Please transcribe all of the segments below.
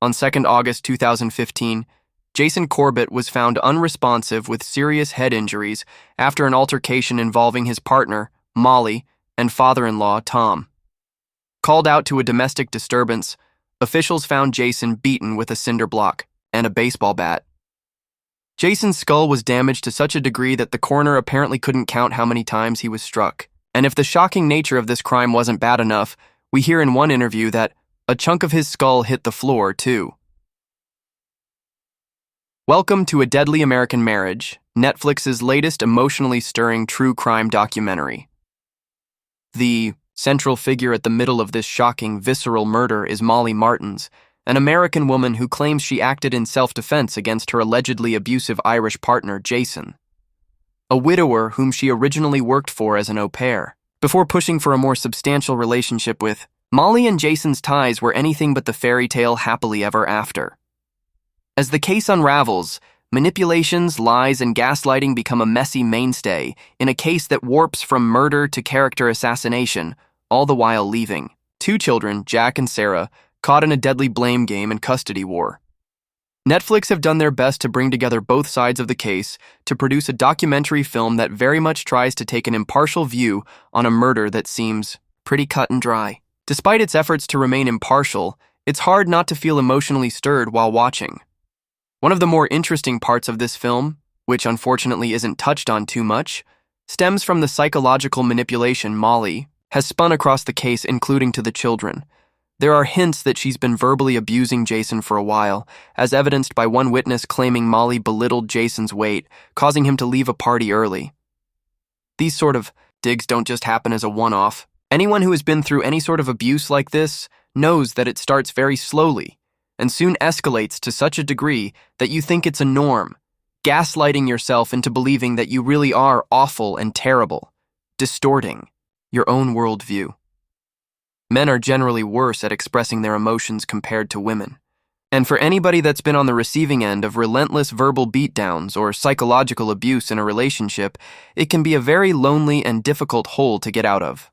On 2nd August 2015, Jason Corbett was found unresponsive with serious head injuries after an altercation involving his partner, Molly, and father-in-law, Tom. Called out to a domestic disturbance, officials found Jason beaten with a cinder block and a baseball bat. Jason's skull was damaged to such a degree that the coroner apparently couldn't count how many times he was struck. And if the shocking nature of this crime wasn't bad enough, we hear in one interview that a chunk of his skull hit the floor, too. Welcome to A Deadly American Marriage, Netflix's latest emotionally stirring true crime documentary. The central figure at the middle of this shocking, visceral murder is Molly Martins, an American woman who claims she acted in self-defense against her allegedly abusive Irish partner, Jason, a widower whom she originally worked for as an au pair. Before pushing for a more substantial relationship with, Molly and Jason's ties were anything but the fairy tale happily ever after. As the case unravels, manipulations, lies, and gaslighting become a messy mainstay in a case that warps from murder to character assassination, all the while leaving two children, Jack and Sarah, caught in a deadly blame game and custody war. Netflix have done their best to bring together both sides of the case to produce a documentary film that very much tries to take an impartial view on a murder that seems pretty cut and dry. Despite its efforts to remain impartial, it's hard not to feel emotionally stirred while watching. One of the more interesting parts of this film, which unfortunately isn't touched on too much, stems from the psychological manipulation Molly has spun across the case, including to the children. There are hints that she's been verbally abusing Jason for a while, as evidenced by one witness claiming Molly belittled Jason's weight, causing him to leave a party early. These sort of digs don't just happen as a one-off. Anyone who has been through any sort of abuse like this knows that it starts very slowly and soon escalates to such a degree that you think it's a norm, gaslighting yourself into believing that you really are awful and terrible, distorting your own worldview. Men are generally worse at expressing their emotions compared to women. And for anybody that's been on the receiving end of relentless verbal beatdowns or psychological abuse in a relationship, it can be a very lonely and difficult hole to get out of.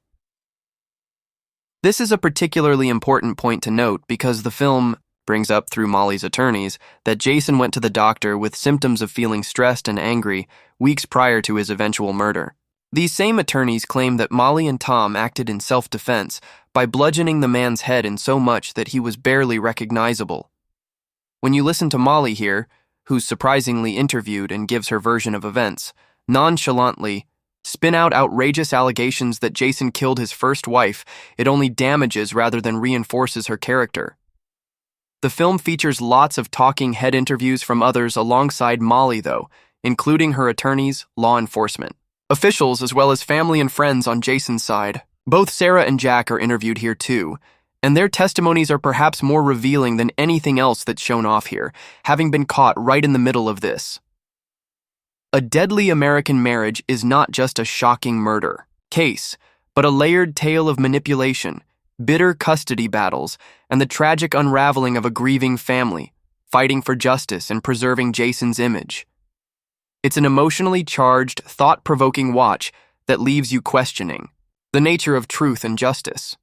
This is a particularly important point to note because the film brings up through Molly's attorneys that Jason went to the doctor with symptoms of feeling stressed and angry weeks prior to his eventual murder. These same attorneys claim that Molly and Tom acted in self-defense by bludgeoning the man's head in so much that he was barely recognizable. When you listen to Molly here, who's surprisingly interviewed and gives her version of events, nonchalantly spin out outrageous allegations that Jason killed his first wife, it only damages rather than reinforces her character. The film features lots of talking head interviews from others alongside Molly, though, including her attorneys, law enforcement officials, as well as family and friends on Jason's side. Both Sarah and Jack are interviewed here too, and their testimonies are perhaps more revealing than anything else that's shown off here, having been caught right in the middle of this. A Deadly American Marriage is not just a shocking murder case, but a layered tale of manipulation, bitter custody battles, and the tragic unraveling of a grieving family, fighting for justice and preserving Jason's image. It's an emotionally charged, thought-provoking watch that leaves you questioning the nature of truth and justice.